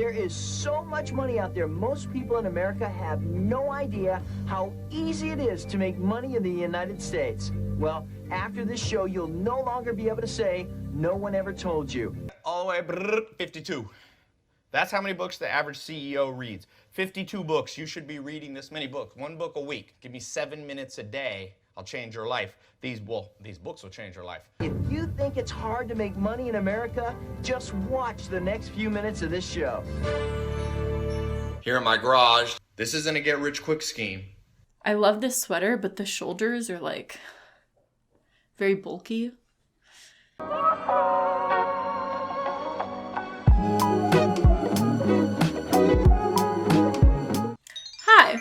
There is so much money out there, most people in America have no idea how easy it is to make money in the United States. Well, after this show, you'll no longer be able to say, no one ever told you. All the way, 52. That's how many books the average CEO reads. 52 books. You should be reading this many books. 1 book a week. Give me 7 minutes a day. I'll change your life. These books will change your life. If you think it's hard to make money in America, just watch the next few minutes of this show. Here in my garage. This isn't a get-rich-quick scheme. I love this sweater, but the shoulders are like very bulky. Hi,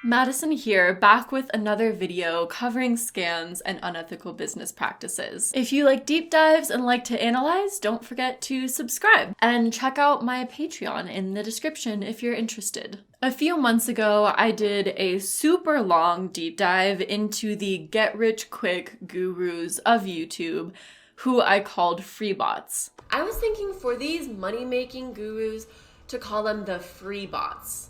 Madison here, back with another video covering scams and unethical business practices. If you like deep dives and like to analyze, don't forget to subscribe and check out my Patreon in the description if you're interested. A few months ago, I did a super long deep dive into the get-rich-quick gurus of YouTube, who I called free bots. I was thinking for these money-making gurus to call them the free bots.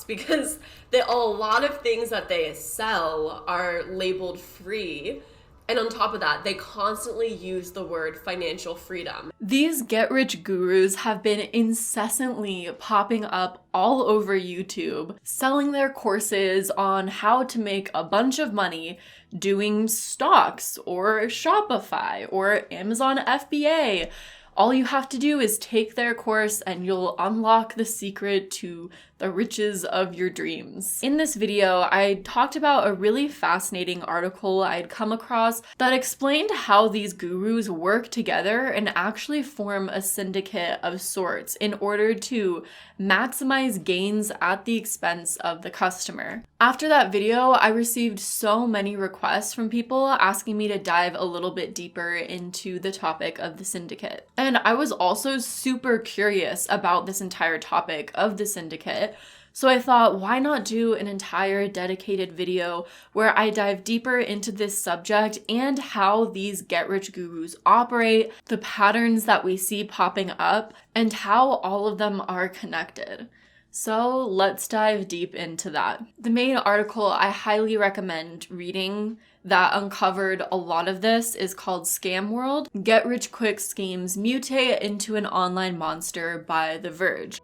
Because a lot of things that they sell are labeled free. And on top of that, they constantly use the word financial freedom. These get-rich gurus have been incessantly popping up all over YouTube, selling their courses on how to make a bunch of money doing stocks or Shopify or Amazon FBA. All you have to do is take their course and you'll unlock the secret to the riches of your dreams. In this video, I talked about a really fascinating article I'd come across that explained how these gurus work together and actually form a syndicate of sorts in order to maximize gains at the expense of the customer. After that video, I received so many requests from people asking me to dive a little bit deeper into the topic of the syndicate. And I was also super curious about this entire topic of the syndicate. So I thought, why not do an entire dedicated video where I dive deeper into this subject and how these get-rich gurus operate, the patterns that we see popping up, and how all of them are connected. So let's dive deep into that. The main article I highly recommend reading that uncovered a lot of this is called Scam World: Get-Rich-Quick Schemes Mutate into an Online Monster by The Verge.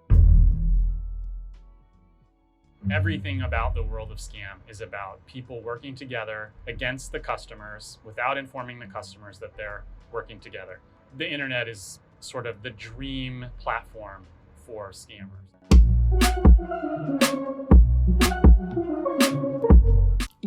Everything about the world of scam is about people working together against the customers without informing the customers that they're working together. The internet is sort of the dream platform for scammers.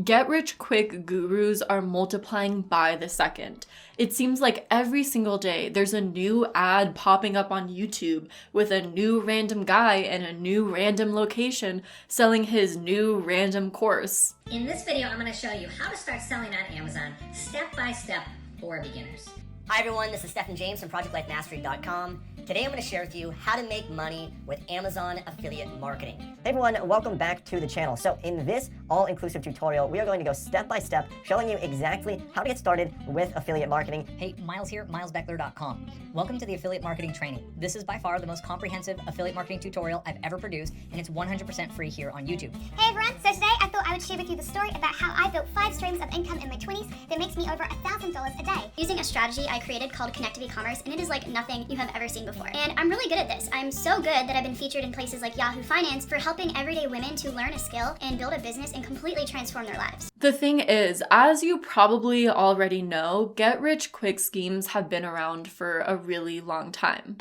Get-rich-quick gurus are multiplying by the second. It seems like every single day there's a new ad popping up on YouTube with a new random guy in a new random location selling his new random course. In this video, I'm going to show you how to start selling on Amazon step by step for beginners. Hi everyone, this is Stephen James from ProjectLifeMastery.com. Today I'm going to share with you how to make money with Amazon affiliate marketing. Hey everyone, welcome back to the channel. So in this all-inclusive tutorial, we are going to go step by step, showing you exactly how to get started with affiliate marketing. Hey, Miles here, milesbeckler.com. Welcome to the affiliate marketing training. This is by far the most comprehensive affiliate marketing tutorial I've ever produced, and it's 100% free here on YouTube. Hey everyone, so today I thought I would share with you the story about how I built 5 streams of income in my 20s that makes me over $1,000 a day. Using a strategy I created called connective e-commerce, and it is like nothing you have ever seen before. And I'm really good at this. I'm so good that I've been featured in places like Yahoo Finance for helping everyday women to learn a skill and build a business and completely transform their lives. The thing is, as you probably already know, get-rich-quick schemes have been around for a really long time.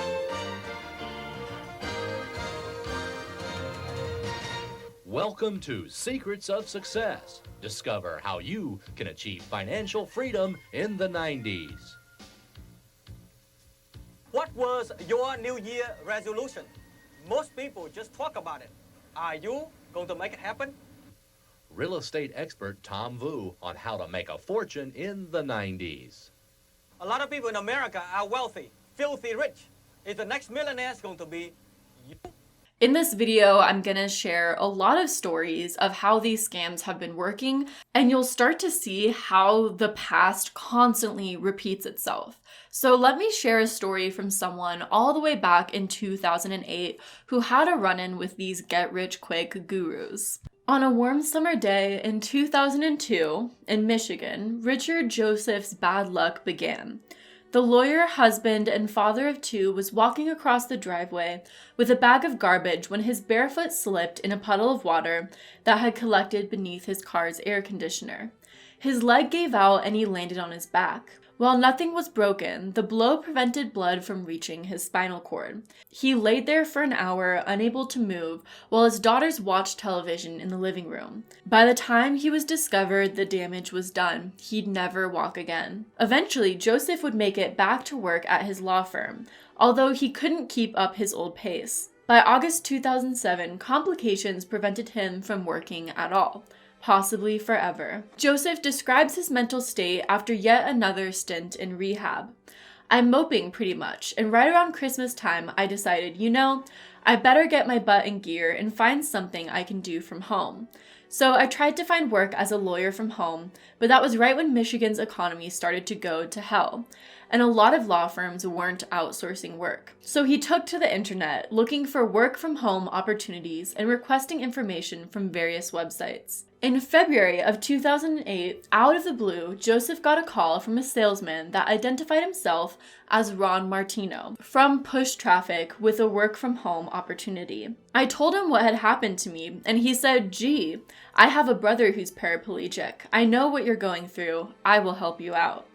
Welcome to Secrets of Success. Discover how you can achieve financial freedom in the 90s. What was your New Year resolution? Most people just talk about it. Are you going to make it happen? Real estate expert Tom Vu on how to make a fortune in the 90s. A lot of people in America are wealthy, filthy rich. Is the next millionaire going to be you? In this video, I'm gonna share a lot of stories of how these scams have been working, and you'll start to see how the past constantly repeats itself. So let me share a story from someone all the way back in 2008 who had a run-in with these get-rich-quick gurus. On a warm summer day in 2002 in Michigan, Richard Joseph's bad luck began. The lawyer, husband, and father of two was walking across the driveway with a bag of garbage when his bare foot slipped in a puddle of water that had collected beneath his car's air conditioner. His leg gave out and he landed on his back. While nothing was broken, the blow prevented blood from reaching his spinal cord. He laid there for an hour, unable to move, while his daughters watched television in the living room. By the time he was discovered, the damage was done. He'd never walk again. Eventually, Joseph would make it back to work at his law firm, although he couldn't keep up his old pace. By August 2007, complications prevented him from working at all. Possibly forever. Joseph describes his mental state after yet another stint in rehab. I'm moping pretty much, and right around Christmas time, I decided, I better get my butt in gear and find something I can do from home. So I tried to find work as a lawyer from home, but that was right when Michigan's economy started to go to hell, and a lot of law firms weren't outsourcing work. So he took to the internet, looking for work from home opportunities and requesting information from various websites. In February of 2008, out of the blue, Joseph got a call from a salesman that identified himself as Ron Martino from Push Traffic with a work from home opportunity. I told him what had happened to me, and he said, "Gee, I have a brother who's paraplegic. I know what you're going through. I will help you out."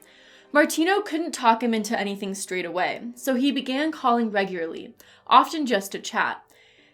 Martino couldn't talk him into anything straight away, so he began calling regularly, often just to chat.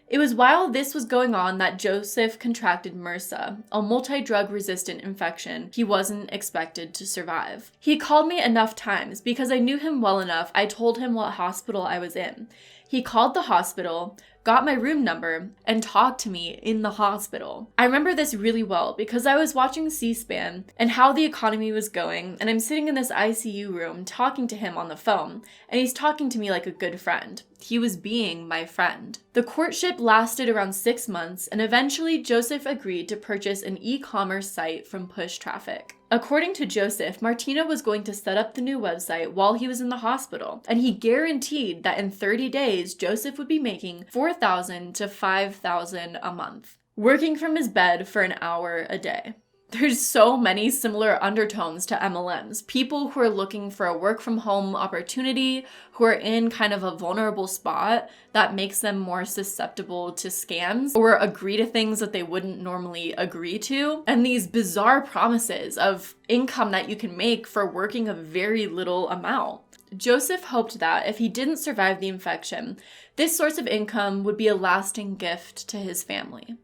It was while this was going on that Joseph contracted MRSA, a multi-drug resistant infection he wasn't expected to survive. He called me enough times because I knew him well enough. I told him what hospital I was in. He called the hospital, got my room number, and talked to me in the hospital. I remember this really well because I was watching C-SPAN and how the economy was going, and I'm sitting in this ICU room talking to him on the phone, and he's talking to me like a good friend. He was being my friend. The courtship lasted around 6 months, and eventually Joseph agreed to purchase an e-commerce site from Push Traffic. According to Joseph, Martino was going to set up the new website while he was in the hospital, and he guaranteed that in 30 days, Joseph would be making $4,000 to $5,000 a month, working from his bed for an hour a day. There's so many similar undertones to MLMs. People who are looking for a work from home opportunity, who are in kind of a vulnerable spot that makes them more susceptible to scams or agree to things that they wouldn't normally agree to. And these bizarre promises of income that you can make for working a very little amount. Joseph hoped that if he didn't survive the infection, this source of income would be a lasting gift to his family.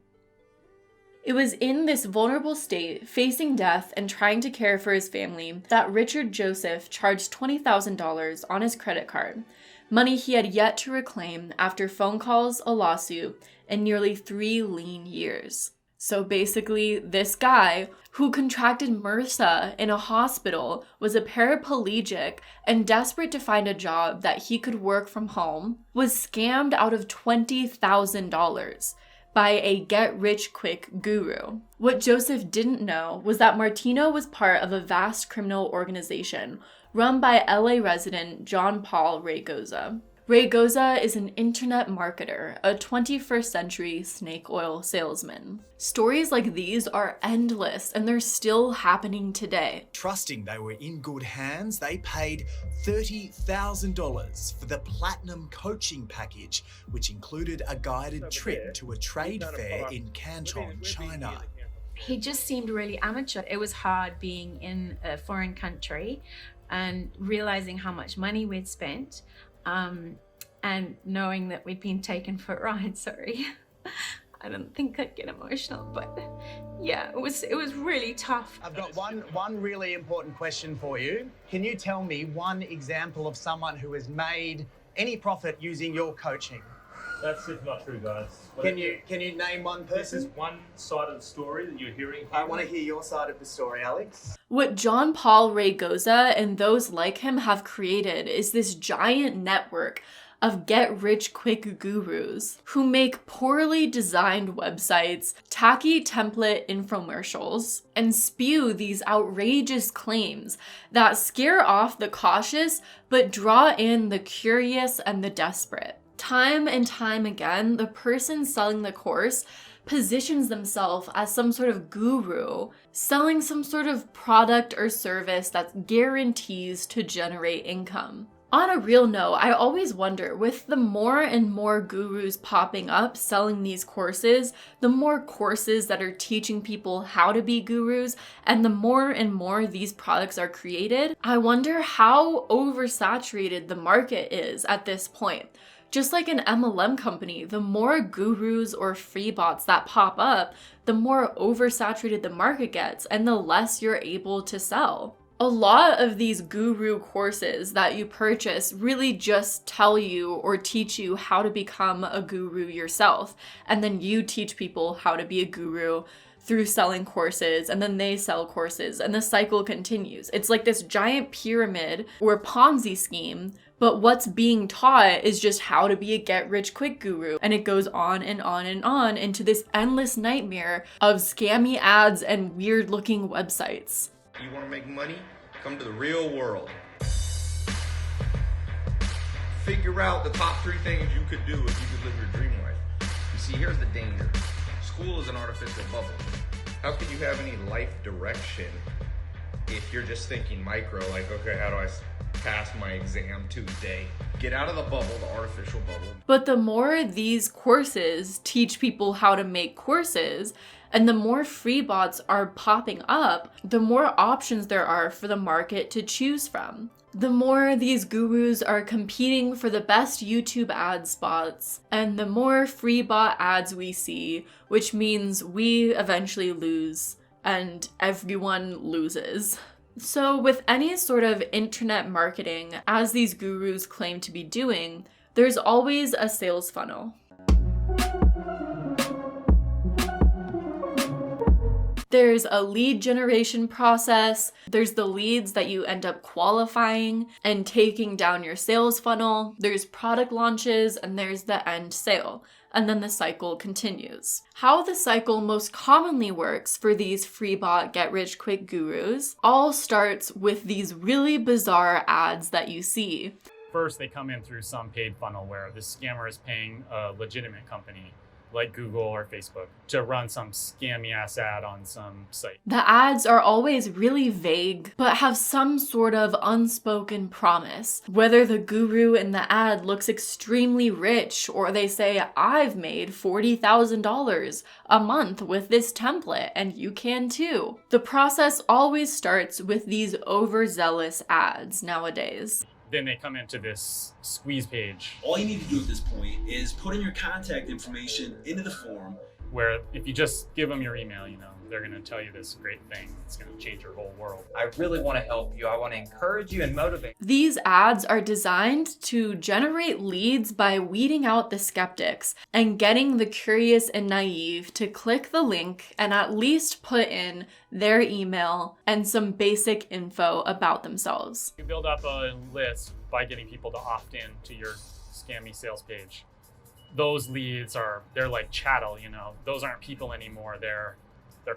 It was in this vulnerable state, facing death and trying to care for his family, that Richard Joseph charged $20,000 on his credit card, money he had yet to reclaim after phone calls, a lawsuit, and nearly 3 lean years. So basically, this guy who contracted MRSA in a hospital was a paraplegic and desperate to find a job that he could work from home, was scammed out of $20,000. By a get-rich-quick guru. What Joseph didn't know was that Martino was part of a vast criminal organization run by LA resident John Paul Raygoza. Raygoza is an internet marketer, a 21st century snake oil salesman. Stories like these are endless, and they're still happening today. Trusting they were in good hands, they paid $30,000 for the platinum coaching package, which included a guided trip to a trade fair in Canton, China. He just seemed really amateur. It was hard being in a foreign country and realizing how much money we'd spent. And knowing that we'd been taken for a ride, sorry. I don't think I'd get emotional, but yeah, it was really tough. I've got one really important question for you. Can you tell me one example of someone who has made any profit using your coaching? That's not true, guys. Can you name one person? This is one side of the story that you're hearing. I want to hear your side of the story, Alex. What John Paul Raygoza and those like him have created is this giant network of get-rich-quick gurus who make poorly designed websites, tacky template infomercials, and spew these outrageous claims that scare off the cautious but draw in the curious and the desperate. Time and time again, the person selling the course positions themselves as some sort of guru, selling some sort of product or service that guarantees to generate income. On a real note, I always wonder, with the more and more gurus popping up selling these courses, the more courses that are teaching people how to be gurus, and the more and more these products are created, I wonder how oversaturated the market is at this point. Just like an MLM company, the more gurus or free bots that pop up, the more oversaturated the market gets and the less you're able to sell. A lot of these guru courses that you purchase really just tell you or teach you how to become a guru yourself. And then you teach people how to be a guru through selling courses, and then they sell courses, and the cycle continues. It's like this giant pyramid or Ponzi scheme, but what's being taught is just how to be a get-rich-quick guru. And it goes on and on and on into this endless nightmare of scammy ads and weird-looking websites. You want to make money? Come to the real world. Figure out the top 3 things you could do if you could live your dream life. You see, here's the danger. School is an artificial bubble. How could you have any life direction if you're just thinking micro, like, okay, how do I pass my exam Tuesday? Get out of the bubble, the artificial bubble. But the more these courses teach people how to make courses, and the more free bots are popping up, the more options there are for the market to choose from. The more these gurus are competing for the best YouTube ad spots, and the more free bot ads we see, which means we eventually lose, and everyone loses. So with any sort of internet marketing, as these gurus claim to be doing, there's always a sales funnel. There's a lead generation process, there's the leads that you end up qualifying and taking down your sales funnel, there's product launches, and there's the end sale. And then the cycle continues. How the cycle most commonly works for these free bot get-rich-quick gurus all starts with these really bizarre ads that you see. First, they come in through some paid funnel where the scammer is paying a legitimate company like Google or Facebook to run some scammy ass ad on some site. The ads are always really vague, but have some sort of unspoken promise. Whether the guru in the ad looks extremely rich, or they say, I've made $40,000 a month with this template, and you can too. The process always starts with these overzealous ads nowadays. Then they come into this squeeze page. All you need to do at this point is put in your contact information into the form. Where if you just give them your email, they're going to tell you this great thing that's going to change your whole world. I really want to help you. I want to encourage you and motivate. These ads are designed to generate leads by weeding out the skeptics and getting the curious and naive to click the link and at least put in their email and some basic info about themselves. You build up a list by getting people to opt in to your scammy sales page. Those leads they're like chattel, those aren't people anymore. They're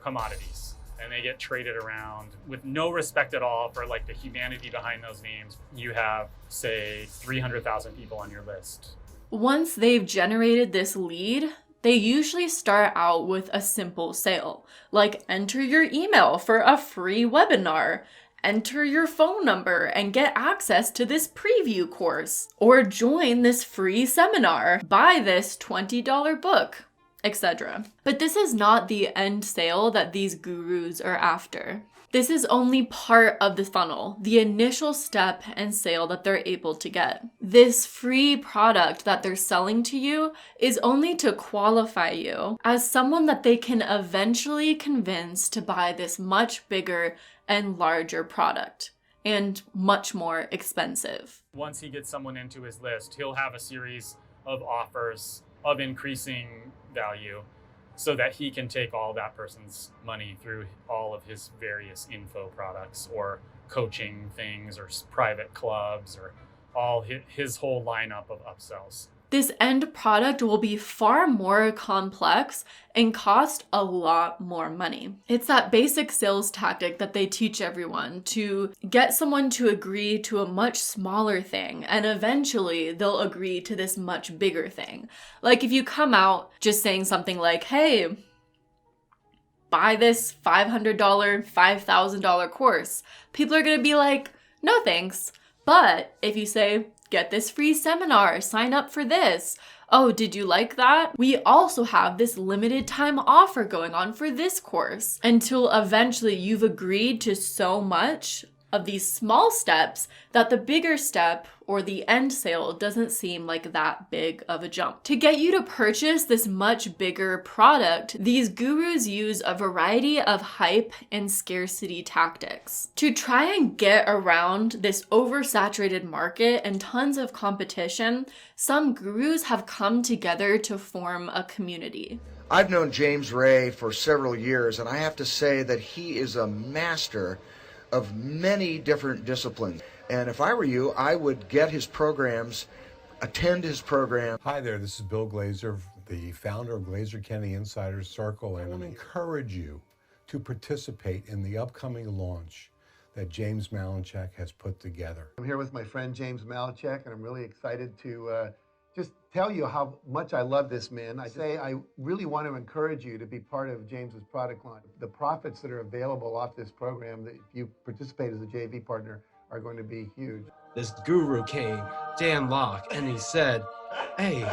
commodities, and they get traded around with no respect at all for like the humanity behind those names. You have, say, 300,000 people on your list. Once they've generated this lead, they usually start out with a simple sale, like enter your email for a free webinar, enter your phone number and get access to this preview course, or join this free seminar, buy this $20 book, etc. But this is not the end sale that these gurus are after. This is only part of the funnel, the initial step and sale that they're able to get. This free product that they're selling to you is only to qualify you as someone that they can eventually convince to buy this much bigger and larger product, and much more expensive. Once he gets someone into his list, he'll have a series of offers of increasing value so that he can take all that person's money through all of his various info products or coaching things or private clubs or all his whole lineup of upsells. This end product will be far more complex and cost a lot more money. It's that basic sales tactic that they teach everyone to get someone to agree to a much smaller thing, and eventually they'll agree to this much bigger thing. Like if you come out just saying something like, hey, buy this $500, $5,000 course, people are gonna be like, no thanks. But if you say, get this free seminar, sign up for this. Oh, did you like that? We also have this limited time offer going on for this course, until eventually you've agreed to so much of these small steps that the bigger step or the end sale doesn't seem like that big of a jump. To get you to purchase this much bigger product, these gurus use a variety of hype and scarcity tactics. To try and get around this oversaturated market and tons of competition, some gurus have come together to form a community. I've known James Ray for several years, and I have to say that he is a master of many different disciplines. And if I were you, I would get his programs, attend his program. Hi there, this is Bill Glazer, the founder of Glazer Kennedy Insider Circle, and I want to encourage you to participate in the upcoming launch that James Malinchak has put together. I'm here with my friend James Malinchak, and I'm really excited to just tell you how much I love this man. I really want to encourage you to be part of James's product line. The profits that are available off this program, that if you participate as a JV partner, are going to be huge. This guru came, Dan Locke, and he said, hey,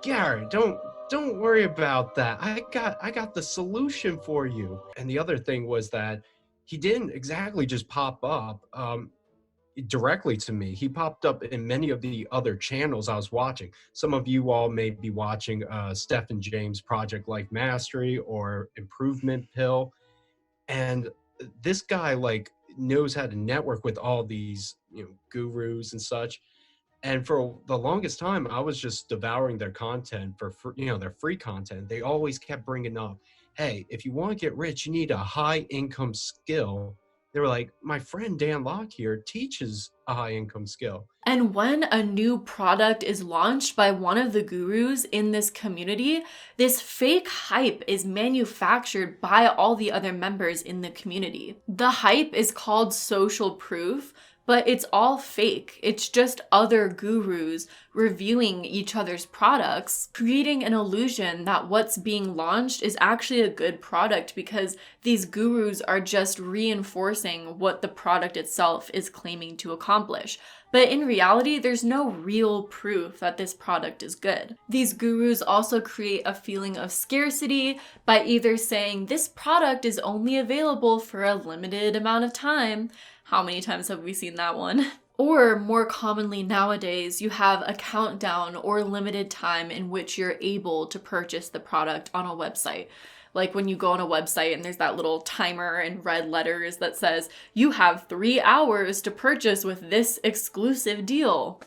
Gary, don't worry about that. I got the solution for you. And the other thing was that he didn't exactly just pop up directly to me. He popped up in many of the other channels I was watching. Some of you all may be watching Steph and James Project Life Mastery or Improvement Pill. And this guy knows how to network with all these gurus and such. And for the longest time, I was just devouring their content for their free content. They always kept bringing up, hey, if you want to get rich, you need a high income skill. They were like, my friend Dan Locke here teaches a high income skill. And when a new product is launched by one of the gurus in this community, this fake hype is manufactured by all the other members in the community. The hype is called social proof, but it's all fake. It's just other gurus reviewing each other's products, creating an illusion that what's being launched is actually a good product because these gurus are just reinforcing what the product itself is claiming to accomplish. But in reality, there's no real proof that this product is good. These gurus also create a feeling of scarcity by either saying this product is only available for a limited amount of time. How many times have we seen that one? Or more commonly nowadays, you have a countdown or limited time in which you're able to purchase the product on a website. Like when you go on a website and there's that little timer in red letters that says, you have 3 hours to purchase with this exclusive deal.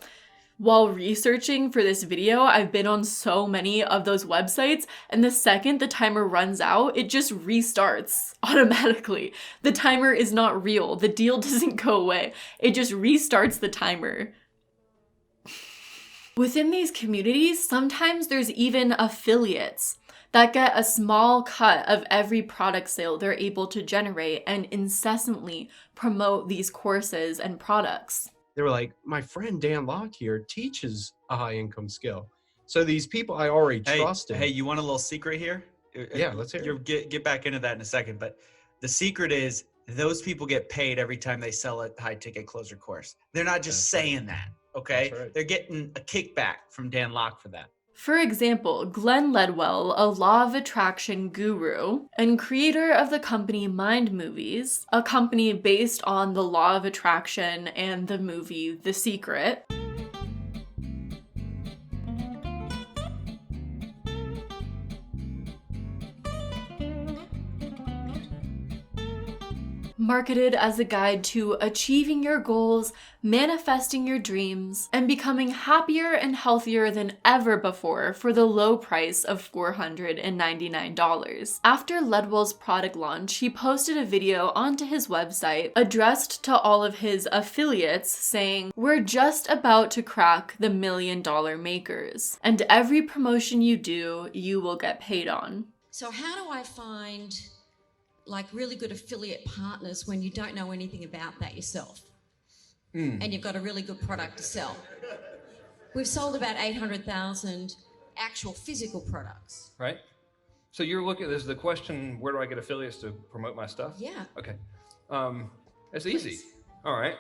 While researching for this video, I've been on so many of those websites, and the second the timer runs out, it just restarts automatically. The timer is not real. The deal doesn't go away. It just restarts the timer. Within these communities, sometimes there's even affiliates that get a small cut of every product sale they're able to generate and incessantly promote these courses and products. They were like, my friend Dan Locke here teaches a high income skill. So these people I already trusted. Hey, you want a little secret here? Yeah, let's hear it. Get back into that in a second. But the secret is those people get paid every time they sell a high ticket closer course. They're not just saying that, okay? Right. They're getting a kickback from Dan Locke for that. For example, Glenn Ledwell, a law of attraction guru and creator of the company Mind Movies, a company based on the law of attraction and the movie The Secret, marketed as a guide to achieving your goals, manifesting your dreams, and becoming happier and healthier than ever before for the low price of $499. After Ledwell's product launch, he posted a video onto his website addressed to all of his affiliates saying, "We're just about to crack the $1 million makers, and every promotion you do, you will get paid on." So how do I find like really good affiliate partners when you don't know anything about that yourself? And you've got a really good product to sell. We've sold about 800,000 actual physical products. Right? So you're looking, there's the question, where do I get affiliates to promote my stuff? Yeah. Okay. It's easy. All right.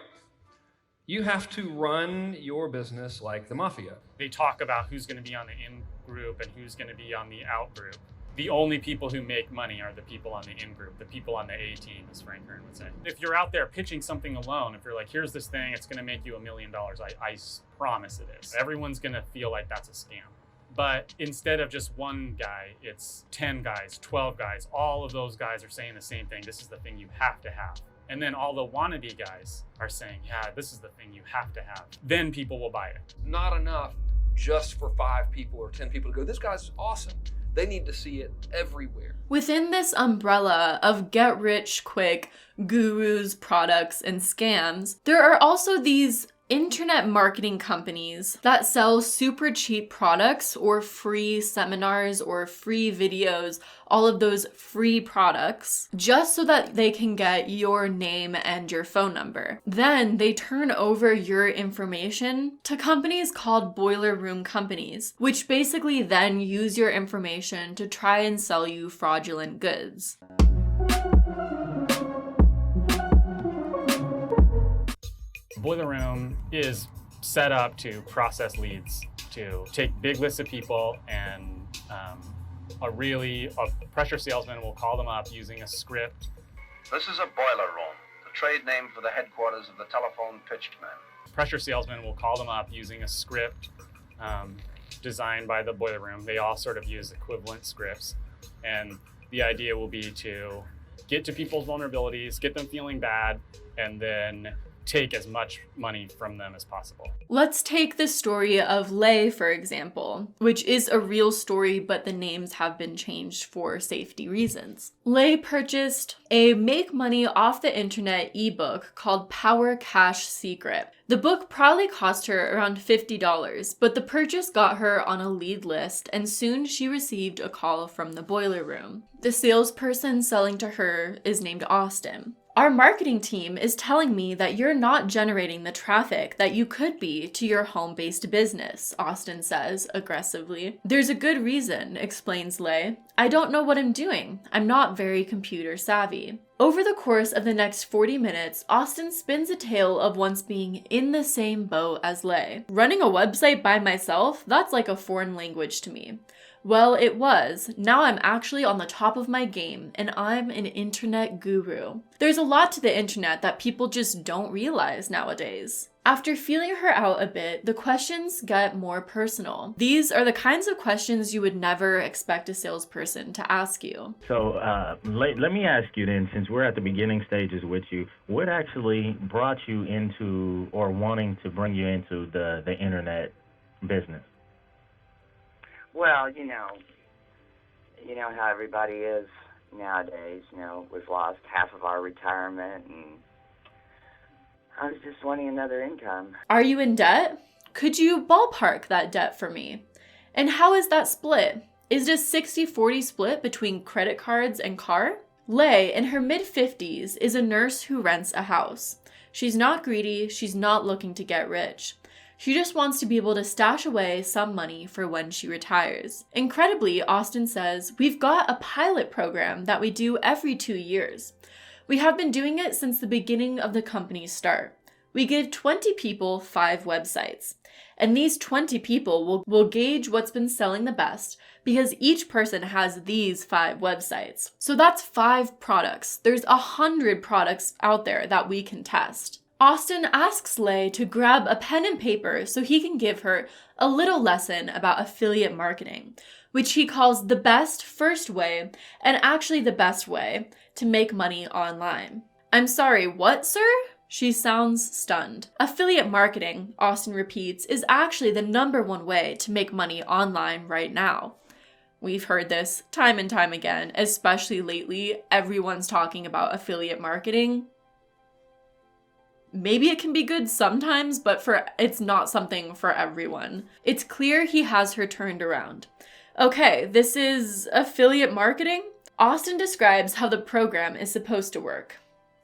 You have to run your business like the mafia. They talk about who's going to be on the in group and who's going to be on the out group. The only people who make money are the people on the in group, the people on the A team, as Frank Kern would say. If you're out there pitching something alone, if you're like, here's this thing, it's going to make you $1 million, I promise it is. Everyone's going to feel like that's a scam. But instead of just one guy, it's 10 guys, 12 guys. All of those guys are saying the same thing. This is the thing you have to have. And then all the wannabe guys are saying, yeah, this is the thing you have to have. Then people will buy it. Not enough just for 5 people or 10 people to go, this guy's awesome. They need to see it everywhere. Within this umbrella of get-rich-quick gurus, products, and scams, there are also these internet marketing companies that sell super cheap products or free seminars or free videos, all of those free products, just so that they can get your name and your phone number. Then they turn over your information to companies called boiler room companies, which basically then use your information to try and sell you fraudulent goods. Boiler Room is set up to process leads, to take big lists of people, and a pressure salesman will call them up using a script. This is a boiler room, the trade name for the headquarters of the telephone pitchman. Pressure salesman will call them up using a script designed by the Boiler Room. They all sort of use equivalent scripts, and the idea will be to get to people's vulnerabilities, get them feeling bad, and then take as much money from them as possible. Let's take the story of Lei, for example, which is a real story, but the names have been changed for safety reasons. Lei purchased a make money off the internet ebook called Power Cash Secret. The book probably cost her around $50, but the purchase got her on a lead list, and soon she received a call from the Boiler Room. The salesperson selling to her is named Austin. Our marketing team is telling me that you're not generating the traffic that you could be to your home-based business, Austin says aggressively. There's a good reason, explains Lei. I don't know what I'm doing. I'm not very computer savvy. Over the course of the next 40 minutes, Austin spins a tale of once being in the same boat as Lei. Running a website by myself, that's like a foreign language to me. Well, it was. Now I'm actually on the top of my game, and I'm an internet guru. There's a lot to the internet that people just don't realize nowadays. After feeling her out a bit, the questions get more personal. These are the kinds of questions you would never expect a salesperson to ask you. So let me ask you then, since we're at the beginning stages with you, what actually brought you into or wanting to bring you into the internet business? Well, you know how everybody is nowadays. We've lost half of our retirement, and I was just wanting another income. Are you in debt? Could you ballpark that debt for me? And how is that split? Is it a 60-40 split between credit cards and car? Lei, in her mid-50s, is a nurse who rents a house. She's not greedy, she's not looking to get rich. She just wants to be able to stash away some money for when she retires. Incredibly, Austin says, we've got a pilot program that we do every 2 years. We have been doing it since the beginning of the company's start. We give 20 people 5 websites. And these 20 people will gauge what's been selling the best because each person has these 5 websites. So that's 5 products. There's 100 products out there that we can test. Austin asks Lei to grab a pen and paper so he can give her a little lesson about affiliate marketing, which he calls the best first way and actually the best way to make money online. I'm sorry, what, sir? She sounds stunned. Affiliate marketing, Austin repeats, is actually the #1 way to make money online right now. We've heard this time and time again, especially lately. Everyone's talking about affiliate marketing. Maybe it can be good sometimes, but it's not something for everyone. It's clear he has her turned around. Okay, this is affiliate marketing? Austin describes how the program is supposed to work.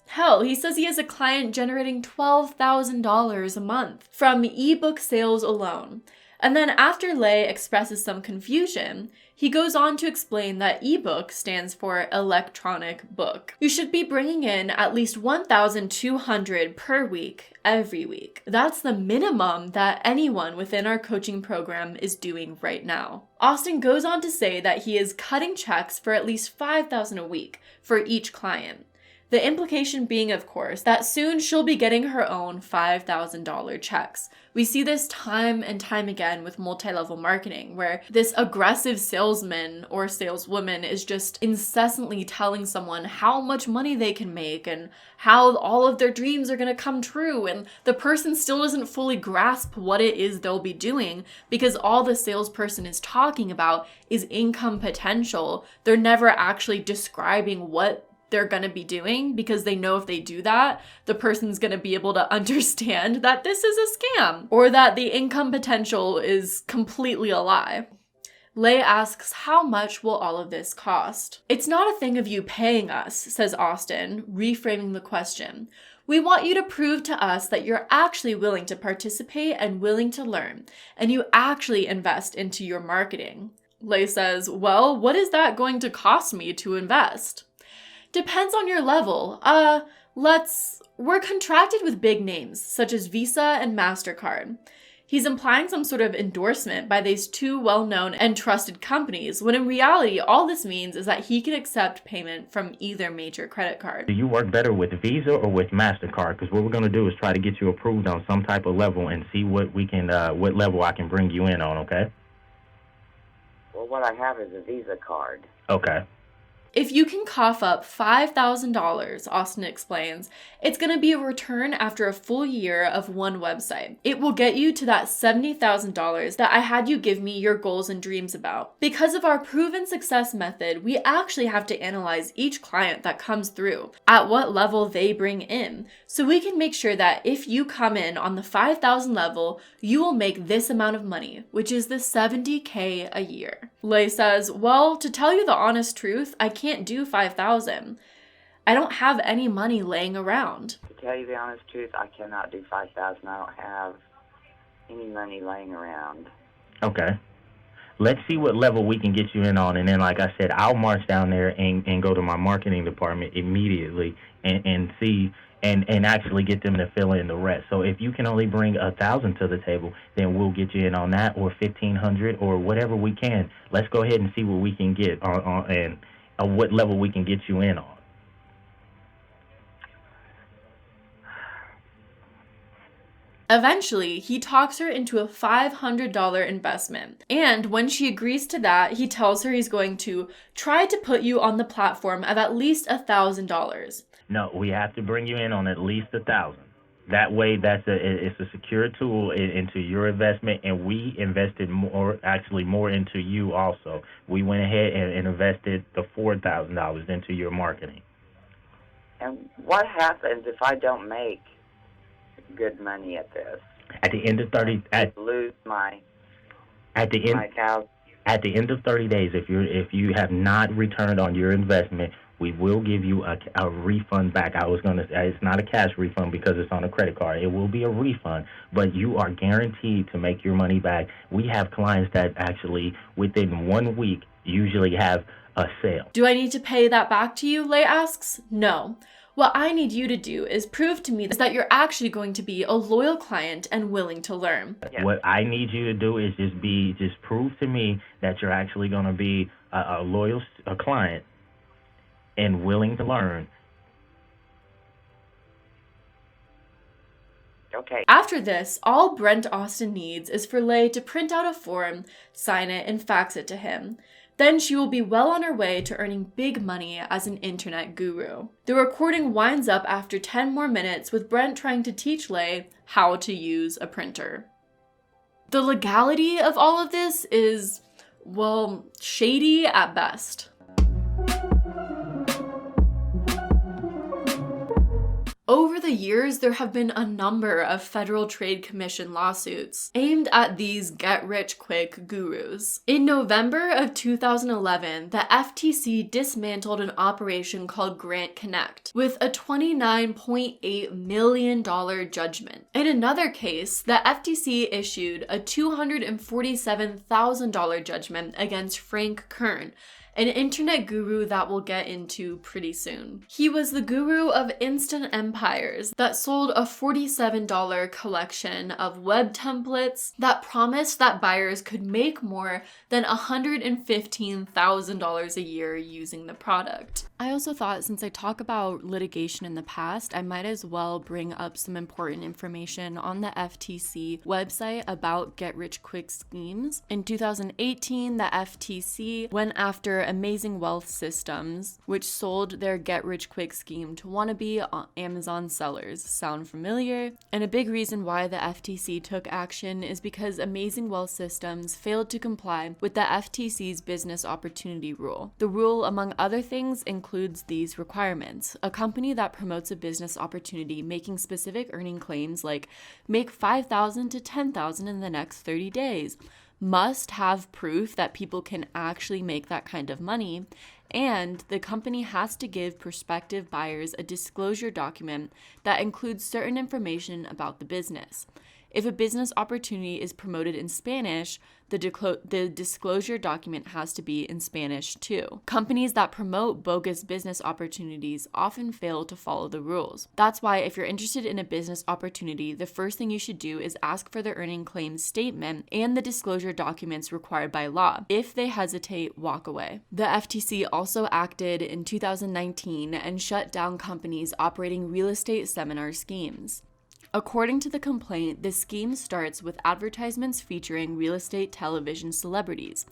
Hell, he says he has a client generating $12,000 a month from ebook sales alone. And then after Lei expresses some confusion, he goes on to explain that ebook stands for electronic book. You should be bringing in at least 1,200 per week, every week. That's the minimum that anyone within our coaching program is doing right now. Austin goes on to say that he is cutting checks for at least $5,000 a week for each client. The implication being, of course, that soon she'll be getting her own $5,000 checks. We see this time and time again with multi-level marketing, where this aggressive salesman or saleswoman is just incessantly telling someone how much money they can make and how all of their dreams are going to come true, and the person still doesn't fully grasp what it is they'll be doing because all the salesperson is talking about is income potential. They're never actually describing what they're going to be doing, because they know if they do that, the person's going to be able to understand that this is a scam or that the income potential is completely a lie. Lei asks, how much will all of this cost? It's not a thing of you paying us, says Austin, reframing the question. We want you to prove to us that you're actually willing to participate and willing to learn, and you actually invest into your marketing. Lei says, well, what is that going to cost me to invest? Depends on your level. We're contracted with big names, such as Visa and MasterCard. He's implying some sort of endorsement by these two well-known and trusted companies, when in reality, all this means is that he can accept payment from either major credit card. Do you work better with Visa or with MasterCard? Because what we're going to do is try to get you approved on some type of level and see what level I can bring you in on, okay? Well, what I have is a Visa card. Okay. If you can cough up $5,000, Austin explains, it's going to be a return after a full year of one website. It will get you to that $70,000 that I had you give me your goals and dreams about. Because of our proven success method, we actually have to analyze each client that comes through, at what level they bring in, so we can make sure that if you come in on the 5,000 level, you will make this amount of money, which is the $70K a year. Lei says, well, to tell you the honest truth, I can't do 5,000. I don't have any money laying around. To tell you the honest truth, I cannot do 5,000. I don't have any money laying around. Okay. Let's see what level we can get you in on, and then, like I said, I'll march down there and go to my marketing department immediately and see and actually get them to fill in the rest. So if you can only bring 1,000 to the table, then we'll get you in on that, or 1,500, or whatever we can. Let's go ahead and see what we can get on and what level we can get you in on. Eventually, he talks her into a $500 investment. And when she agrees to that, he tells her he's going to try to put you on the platform of at least $1,000. No, we have to bring you in on at least 1,000. That way, it's a secure tool into your investment, and we invested more into you also. We went ahead and invested the $4,000 into your marketing. And what happens if I don't make good money at this? At the end of lose my account. At the end of 30 days, if you have not returned on your investment, we will give you a refund back. I was going to say it's not a cash refund because it's on a credit card. It will be a refund, but you are guaranteed to make your money back. We have clients that actually, within 1 week, usually have a sale. Do I need to pay that back to you? Lei asks. No. What I need you to do is prove to me that you're actually going to be a loyal client and willing to learn. What I need you to do is just prove to me that you're actually going to be a loyal client and willing to learn. Okay. After this, all Brent Austin needs is for Lei to print out a form, sign it, and fax it to him. Then she will be well on her way to earning big money as an internet guru. The recording winds up after 10 more minutes with Brent trying to teach Lei how to use a printer. The legality of all of this is, well, shady at best. Over the years, there have been a number of Federal Trade Commission lawsuits aimed at these get-rich-quick gurus. In November of 2011, the FTC dismantled an operation called Grant Connect with a $29.8 million judgment. In another case, the FTC issued a $247,000 judgment against Frank Kern, an internet guru that we'll get into pretty soon. He was the guru of Instant Empires that sold a $47 collection of web templates that promised that buyers could make more than $115,000 a year using the product. I also thought, since I talk about litigation in the past, I might as well bring up some important information on the FTC website about get-rich-quick schemes. In 2018, the FTC went after Amazing Wealth Systems, which sold their get-rich-quick scheme to wannabe Amazon sellers. Sound familiar? And a big reason why the FTC took action is because Amazing Wealth Systems failed to comply with the FTC's business opportunity rule. The rule, among other things, includes these requirements. A company that promotes a business opportunity making specific earning claims like make $5,000 to $10,000 in the next 30 days must have proof that people can actually make that kind of money, and the company has to give prospective buyers a disclosure document that includes certain information about the business. If a business opportunity is promoted in Spanish, the disclosure document has to be in Spanish too. Companies that promote bogus business opportunities often fail to follow the rules. That's why if you're interested in a business opportunity, the first thing you should do is ask for the earning claims statement and the disclosure documents required by law. If they hesitate, walk away. The FTC also acted in 2019 and shut down companies operating real estate seminar schemes. According to the complaint, the scheme starts with advertisements featuring real estate television celebrities,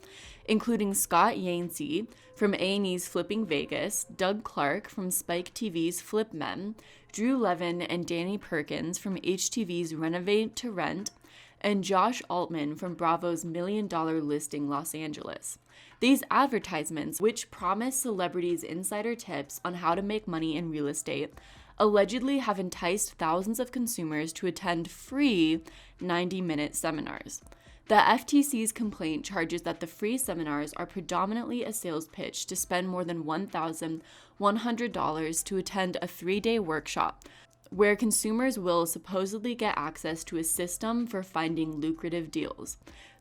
including Scott Yancey from A&E's Flipping Vegas, Doug Clark from Spike TV's Flip Men, Drew Levin and Danny Perkins from HTV's Renovate to Rent, and Josh Altman from Bravo's $1 Million Listing Los Angeles. These advertisements, which promise celebrities insider tips on how to make money in real estate, allegedly have enticed thousands of consumers to attend free 90-minute seminars. The FTC's complaint charges that the free seminars are predominantly a sales pitch to spend more than $1,100 to attend a 3-day workshop, where consumers will supposedly get access to a system for finding lucrative deals.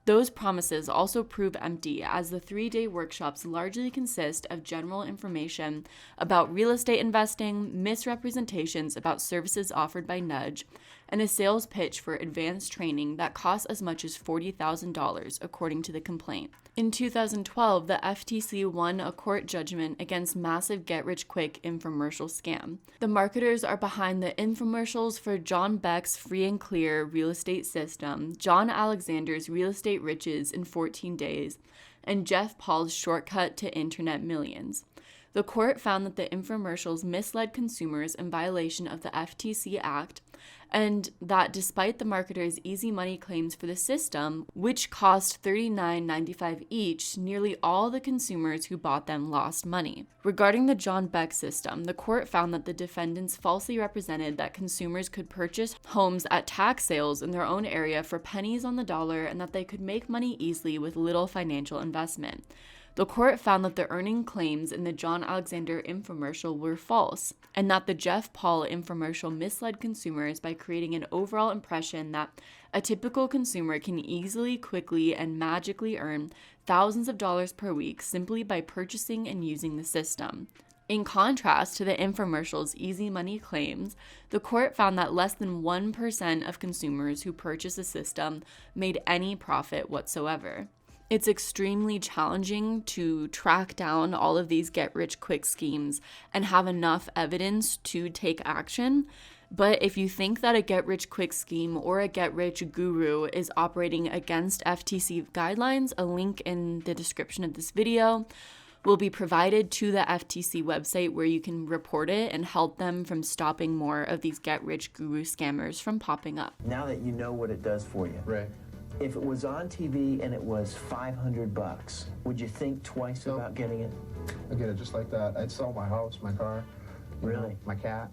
Those promises also prove empty, as the 3-day workshops largely consist of general information about real estate investing, misrepresentations about services offered by Nudge, and a sales pitch for advanced training that costs as much as $40,000, according to the complaint. In 2012, the FTC won a court judgment against massive get-rich-quick infomercial scam. The marketers are behind the infomercials for John Beck's Free and Clear real estate system, John Alexander's Real Estate Riches in 14 Days, and Jeff Paul's Shortcut to Internet Millions. The court found that the infomercials misled consumers in violation of the FTC Act, and that despite the marketers' easy money claims for the system, which cost $39.95 each, nearly all the consumers who bought them lost money. Regarding the John Beck system, the court found that the defendants falsely represented that consumers could purchase homes at tax sales in their own area for pennies on the dollar and that they could make money easily with little financial investment. The court found that the earning claims in the John Alexander infomercial were false, and that the Jeff Paul infomercial misled consumers by creating an overall impression that a typical consumer can easily, quickly, and magically earn thousands of dollars per week simply by purchasing and using the system. In contrast to the infomercial's easy money claims, the court found that less than 1% of consumers who purchased the system made any profit whatsoever. It's extremely challenging to track down all of these get-rich-quick schemes and have enough evidence to take action But if you think that a get-rich-quick scheme or a get-rich guru is operating against FTC guidelines, a link in the description of this video will be provided to the FTC website where you can report it and help them from stopping more of these get-rich-guru scammers from popping up. Now that you know what it does for you, right? If it was on TV and it was $500, would you think twice about getting it? I'd get it just like that. I'd sell my house, my car, really, my cat.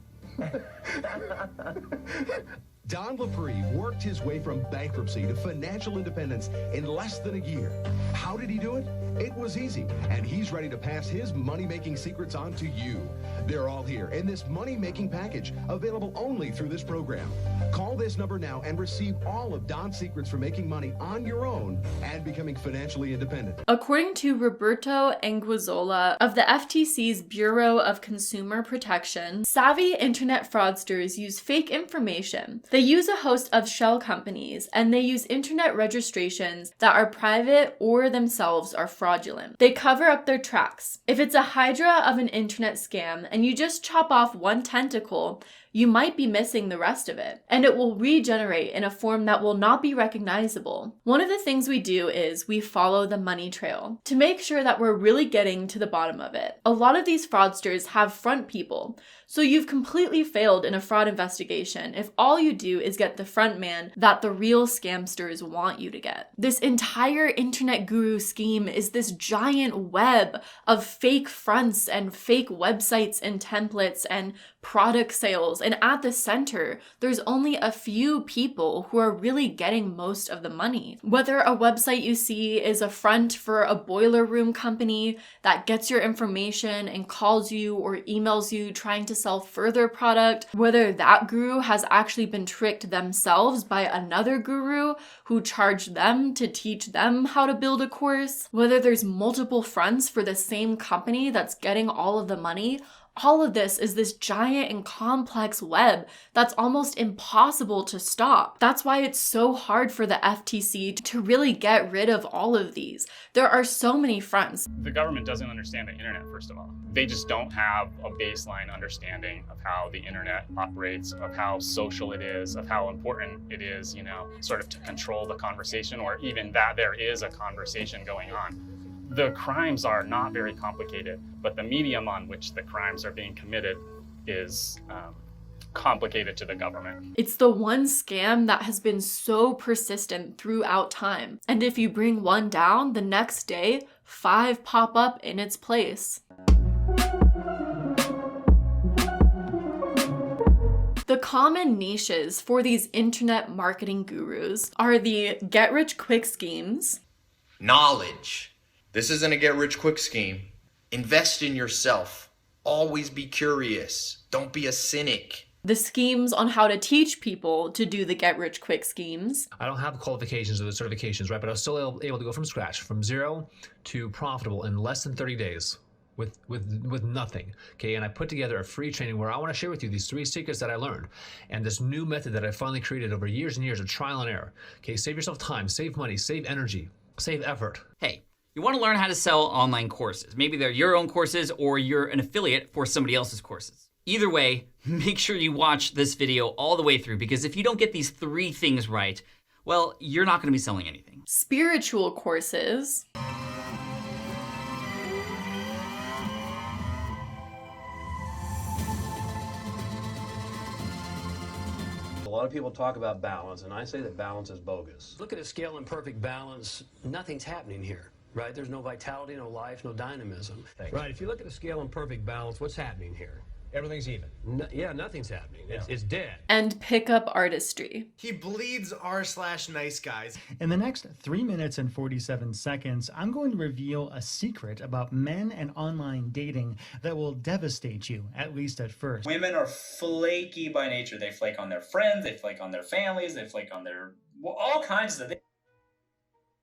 Don LaPree worked his way from bankruptcy to financial independence in less than a year. How did he do it? It was easy, and he's ready to pass his money-making secrets on to you. They're all here in this money-making package, available only through this program. Call this number now and receive all of Don's secrets for making money on your own and becoming financially independent. According to Roberto Anguizzola of the FTC's Bureau of Consumer Protection, savvy internet fraudsters use fake information. They use a host of shell companies, and they use internet registrations that are private or themselves are fraudulent. They cover up their tracks. If it's a hydra of an internet scam and you just chop off one tentacle, you might be missing the rest of it, and it will regenerate in a form that will not be recognizable. One of the things we do is we follow the money trail to make sure that we're really getting to the bottom of it. A lot of these fraudsters have front people, so you've completely failed in a fraud investigation if all you do is get the front man that the real scamsters want you to get. This entire internet guru scheme is this giant web of fake fronts and fake websites and templates and product sales, and at the center, there's only a few people who are really getting most of the money. Whether a website you see is a front for a boiler room company that gets your information and calls you or emails you trying to sell further product, whether that guru has actually been tricked themselves by another guru who charged them to teach them how to build a course, whether there's multiple fronts for the same company that's getting all of the money, all of this is this giant and complex web that's almost impossible to stop. That's why it's so hard for the FTC to really get rid of all of these. There are so many fronts. The government doesn't understand the internet, first of all. They just don't have a baseline understanding of how the internet operates, of how social it is, of how important it is, sort of to control the conversation, or even that there is a conversation going on. The crimes are not very complicated, but the medium on which the crimes are being committed is complicated to the government. It's the one scam that has been so persistent throughout time. And if you bring one down, the next day, 5 pop up in its place. The common niches for these internet marketing gurus are the get-rich-quick schemes, Knowledge. This isn't a get-rich-quick scheme. Invest in yourself. Always be curious. Don't be a cynic. the schemes on how to teach people to do the get-rich-quick schemes. I don't have the qualifications or the certifications, right? But I was still able to go from scratch, from zero to profitable in less than 30 days. With nothing, okay? And I put together a free training where I want to share with you these 3 secrets that I learned and this new method that I finally created over years and years of trial and error. Okay, save yourself time, save money, save energy, save effort. Hey, you want to learn how to sell online courses. Maybe they're your own courses or you're an affiliate for somebody else's courses. Either way, make sure you watch this video all the way through, because if you don't get these 3 things right, well, you're not going to be selling anything. Spiritual courses. A lot of people talk about balance, and I say that balance is bogus. Look at a scale in perfect balance. Nothing's happening here, right? There's no vitality, no life, no dynamism. Right, if you look at a scale in perfect balance, what's happening here? Everything's even. Yeah, nothing's happening. It's dead. And pickup artistry. He bleeds r/nice guys. In the next 3 minutes and 47 seconds, I'm going to reveal a secret about men and online dating that will devastate you, at least at first. Women are flaky by nature. They flake on their friends, they flake on their families, they flake on their all kinds of things.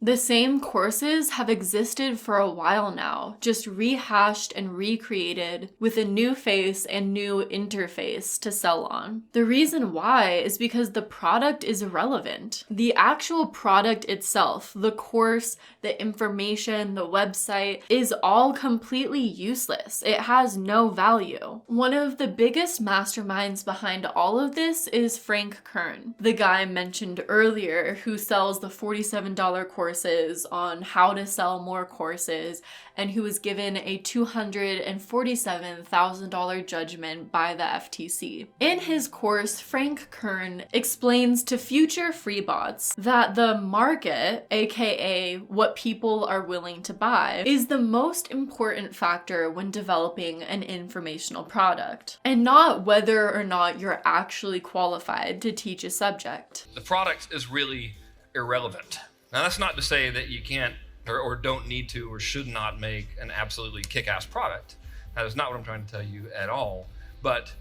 The same courses have existed for a while now, just rehashed and recreated with a new face and new interface to sell on. The reason why is because the product is irrelevant. The actual product itself, the course, the information, the website, is all completely useless. It has no value. One of the biggest masterminds behind all of this is Frank Kern, the guy I mentioned earlier who sells the $47 courses on how to sell more courses and who was given a $247,000 judgment by the FTC. In his course, Frank Kern explains to future freebots that the market, aka what people are willing to buy, is the most important factor when developing an informational product, and not whether or not you're actually qualified to teach a subject. The product is really irrelevant. Now, that's not to say that you can't or don't need to or should not make an absolutely kick-ass product. That is not what I'm trying to tell you at all. But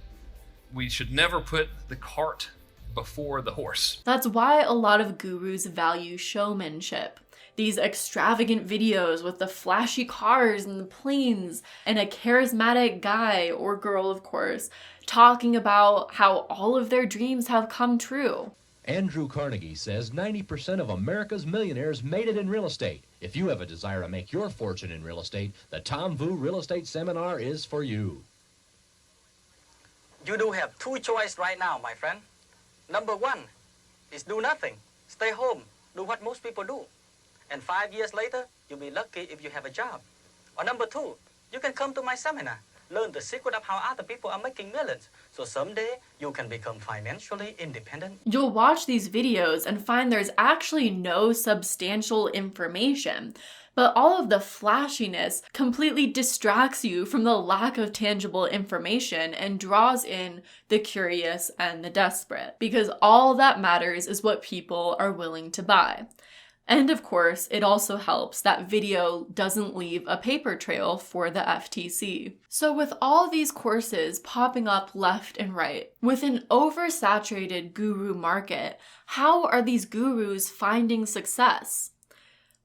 we should never put the cart before the horse. That's why a lot of gurus value showmanship. These extravagant videos with the flashy cars and the planes and a charismatic guy or girl, of course, talking about how all of their dreams have come true. Andrew Carnegie says 90% of America's millionaires made it in real estate. If you have a desire to make your fortune in real estate, the Tom Vu Real Estate Seminar is for you. You do have two choices right now, my friend. Number one is do nothing. Stay home. Do what most people do. And 5 years later, you'll be lucky if you have a job. Or number two, you can come to my seminar. Learn the secret of how other people are making millions. So someday, you can become financially independent. You'll watch these videos and find there's actually no substantial information, but all of the flashiness completely distracts you from the lack of tangible information and draws in the curious and the desperate, because all that matters is what people are willing to buy. And of course, it also helps that video doesn't leave a paper trail for the FTC. So with all these courses popping up left and right, with an oversaturated guru market, how are these gurus finding success?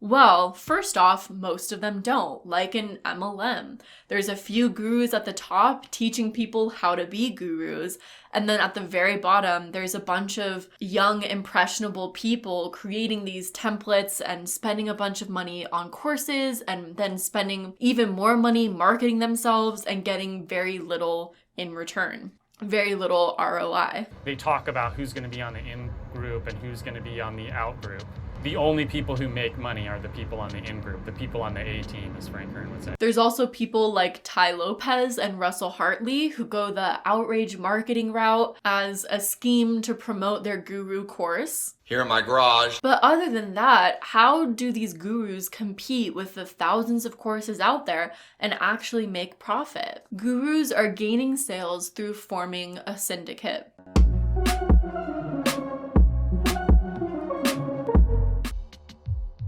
Well, first off, most of them don't, like an MLM. There's a few gurus at the top teaching people how to be gurus, and then at the very bottom, there's a bunch of young, impressionable people creating these templates and spending a bunch of money on courses, and then spending even more money marketing themselves and getting very little in return. Very little ROI. They talk about who's going to be on the in group and who's going to be on the out group. The only people who make money are the people on the in group, the people on the A team, as Frank Kern would say. There's also people like Ty Lopez and Russell Hartley who go the outrage marketing route as a scheme to promote their guru course. Here in my garage. But other than that, how do these gurus compete with the thousands of courses out there and actually make profit? Gurus are gaining sales through forming a syndicate.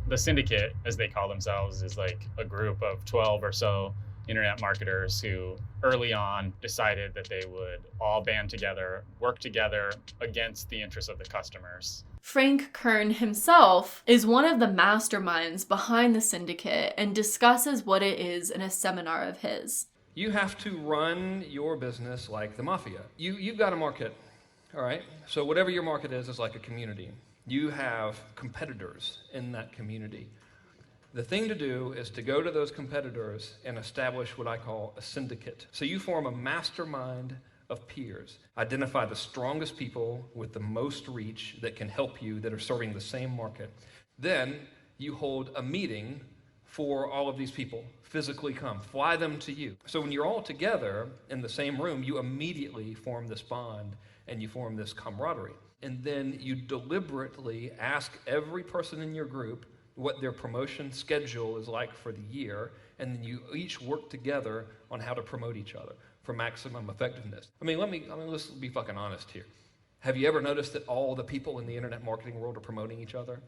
The syndicate, as they call themselves, is like a group of 12 or so internet marketers who early on decided that they would all band together, work together against the interests of the customers. Frank Kern himself is one of the masterminds behind the syndicate and discusses what it is in a seminar of his. You have to run your business like the mafia. You've got a market, all right? So whatever your market is like a community. You have competitors in that community. The thing to do is to go to those competitors and establish what I call a syndicate. So you form a mastermind of peers. Identify the strongest people with the most reach that can help you, that are serving the same market. Then you hold a meeting for all of these people. Physically come, fly them to you. So when you're all together in the same room, you immediately form this bond and you form this camaraderie. And then you deliberately ask every person in your group what their promotion schedule is like for the year, and then you each work together on how to promote each other for maximum effectiveness. Let's be fucking honest here. Have you ever noticed that all the people in the internet marketing world are promoting each other?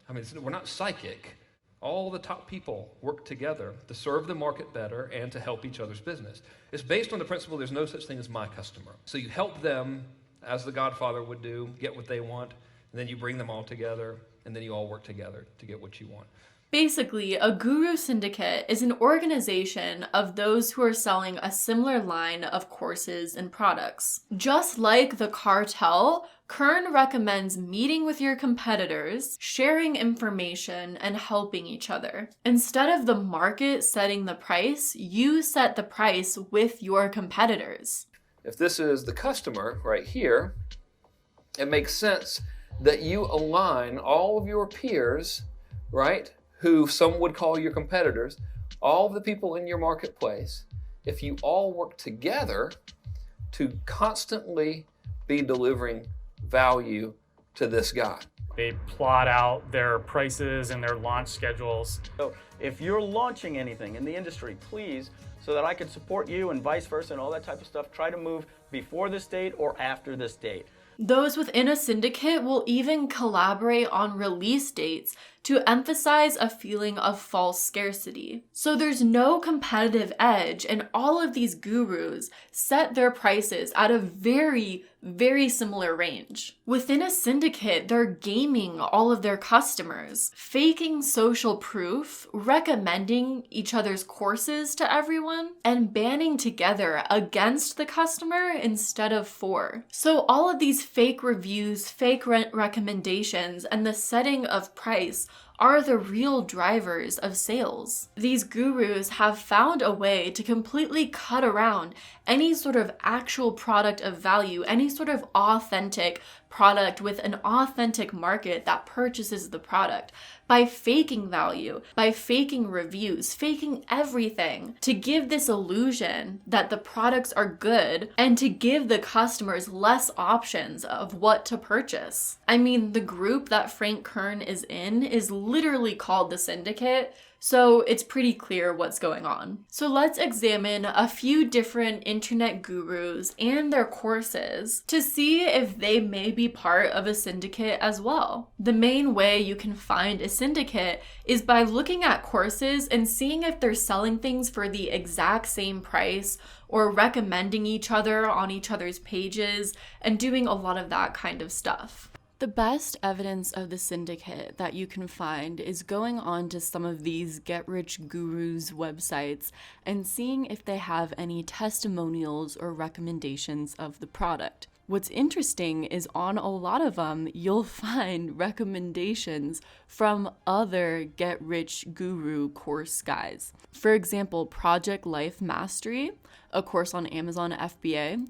We're not psychic. All the top people work together to serve the market better and to help each other's business. It's based on the principle there's no such thing as my customer. So you help them, as the Godfather would do, get what they want. and then you bring them all together, and then you all work together to get what you want. Basically, a guru syndicate is an organization of those who are selling a similar line of courses and products. Just like the cartel, Kern recommends meeting with your competitors, sharing information, and helping each other. Instead of the market setting the price, you set the price with your competitors. If this is the customer right here, it makes sense that you align all of your peers, right, who some would call your competitors, all of the people in your marketplace, if you all work together to constantly be delivering value to this guy. They plot out their prices and their launch schedules. So if you're launching anything in the industry, please, so that I can support you and vice versa and all that type of stuff, try to move before this date or after this date. Those within a syndicate will even collaborate on release dates to emphasize a feeling of false scarcity. So there's no competitive edge, and all of these gurus set their prices at a very, very similar range. Within a syndicate, they're gaming all of their customers, faking social proof, recommending each other's courses to everyone, and banding together against the customer instead of for. So all of these fake reviews, fake recommendations, and the setting of price are the real drivers of sales. These gurus have found a way to completely cut around any sort of actual product of value, any sort of authentic product with an authentic market that purchases the product, by faking value, by faking reviews, faking everything to give this illusion that the products are good and to give the customers less options of what to purchase. I mean, the group that Frank Kern is in is literally called the Syndicate, so it's pretty clear what's going on. So let's examine a few different internet gurus and their courses to see if they may be part of a syndicate as well. The main way you can find a syndicate is by looking at courses and seeing if they're selling things for the exact same price or recommending each other on each other's pages and doing a lot of that kind of stuff. The best evidence of the syndicate that you can find is going on to some of these get-rich gurus' websites and seeing if they have any testimonials or recommendations of the product. What's interesting is on a lot of them, you'll find recommendations from other get-rich guru course guys. For example, Project Life Mastery, a course on Amazon FBA.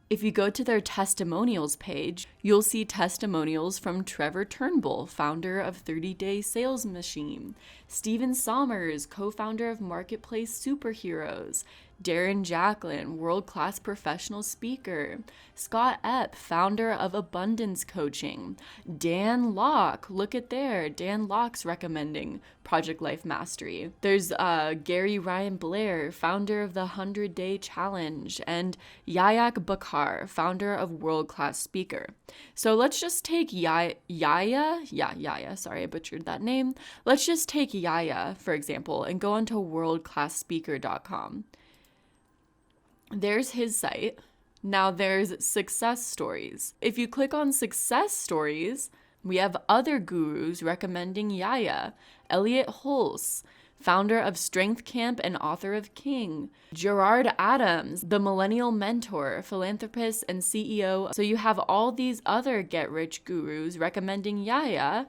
If you go to their testimonials page, you'll see testimonials from Trevor Turnbull, founder of 30-Day Sales Machine, Stephen Sommers, co-founder of Marketplace Superheroes, Darren Jacklin, world-class professional speaker, Scott Epp, founder of Abundance Coaching, Dan Locke, look at there, Dan Locke's recommending Project Life Mastery. There's Gary Ryan Blair, founder of the 100-Day Challenge, and Yayak Bakar, founder of World Class Speaker. So let's just take Yaya, sorry I butchered that name. Let's just take Yaya, for example, and go onto worldclassspeaker.com. There's his site. Now there's success stories. If you click on success stories, we have other gurus recommending Yaya, Elliot Hulse, founder of Strength Camp and author of King, Gerard Adams, the millennial mentor, philanthropist, and CEO. So you have all these other get-rich gurus recommending Yaya,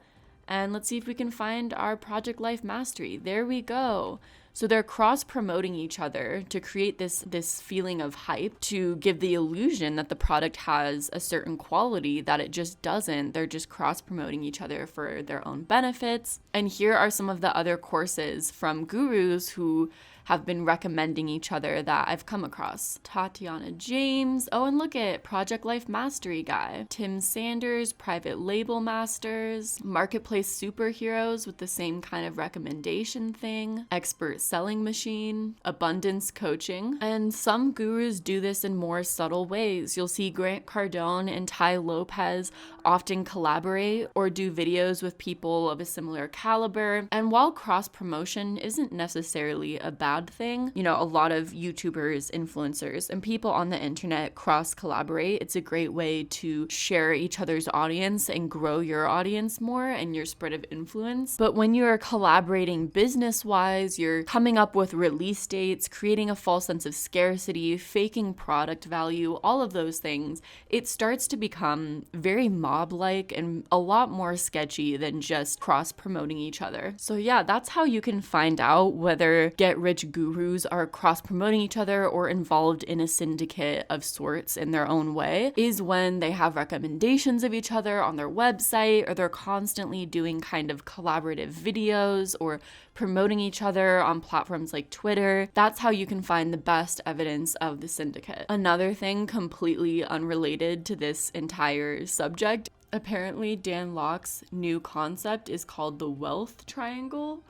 and let's see if we can find our Project Life Mastery. There we go. So they're cross-promoting each other to create this feeling of hype, to give the illusion that the product has a certain quality that it just doesn't. They're just cross-promoting each other for their own benefits. And here are some of the other courses from gurus who have been recommending each other that I've come across. Tatiana James, oh, and look at Project Life Mastery guy. Tim Sanders, Private Label Masters, Marketplace Superheroes with the same kind of recommendation thing. Expert selling machine, abundance coaching, and some gurus do this in more subtle ways. You'll see Grant Cardone and Ty Lopez often collaborate or do videos with people of a similar caliber. And while cross-promotion isn't necessarily a bad thing, you know, a lot of YouTubers, influencers, and people on the internet cross-collaborate. It's a great way to share each other's audience and grow your audience more and your spread of influence. But when you're collaborating business-wise, you're coming up with release dates, creating a false sense of scarcity, faking product value, all of those things, it starts to become very mob-like and a lot more sketchy than just cross-promoting each other. So yeah, that's how you can find out whether get-rich gurus are cross-promoting each other or involved in a syndicate of sorts in their own way, is when they have recommendations of each other on their website, or they're constantly doing kind of collaborative videos or promoting each other on platforms like Twitter. That's how you can find the best evidence of the syndicate. Another thing completely unrelated to this entire subject, apparently Dan Locke's new concept is called the wealth triangle,